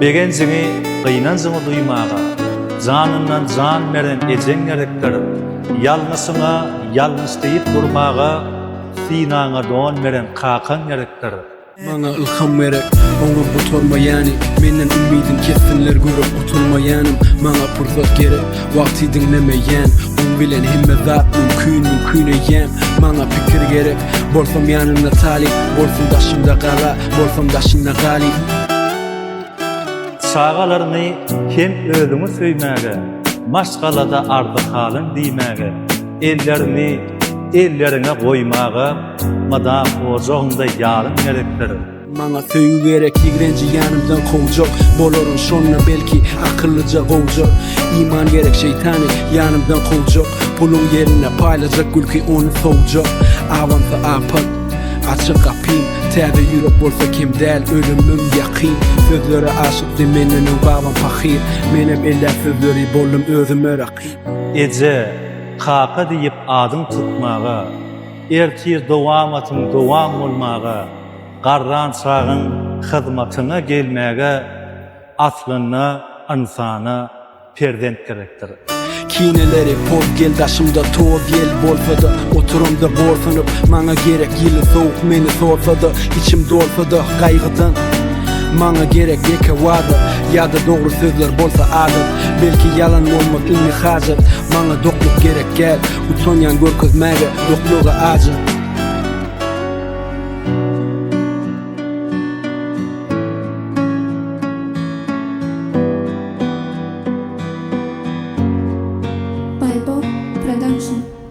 Begenziňi gynanzyňy duymaga, zanyndan zan meren ejeň gerekdir. Yalňysyňa yalňys diýip durmaga, sinaňa don meren kakan gerekdir. Bana ilham verek, ona butorma yani. Menden ümidin kessinler görüp utulmayanım. Bana fırsat gerek, vakti dinlemeyen. On bilen himme zat mümkün eyen. Bana fikir gerek, bolsam yanımda talip. Bolsam daşımda kala, bolsam daşımda galip. Sagalaryny hem özüňi söýmäge, maşgalada ardy halyn diýmäge, ellerini elleriňe goýmaga, madam ojoğunda ýaryn gerekdir. Bana söýü gerek, ýigrenji yanımdan kovjak. Bolaryn şonna belki akıllıca kovjak. İman gerek, şeytani yanımdan kovjak. Pulun yerine paýlajak gülki onu sowjak. Awansa apat, açık kapym, täze ýürek bolsa kim däl, ölümüm ýakyn. Sözlere aşyk demenin babam pahyr. Menem eller sözleri boldum özüme rakyp. Ece, kaka diýip adyň tutmaga, ertir dowamatyň dowam bolmaga, garran çağın hyzmatyna gelmäge, aslyna insana perdent gerekdir. Kineleri poz gel daşımda toz yel bolsa da oturumda borsanıp mana gerek yılı soğuk meni sorsa da içim dolsa da kaygıdan mana gerek yeke vada ya da doğru sözler bolsa adet belki yalan olmak inni hacet mana dokluk gerek gel utanyan görkezmäge dokluğa acı Bible Production.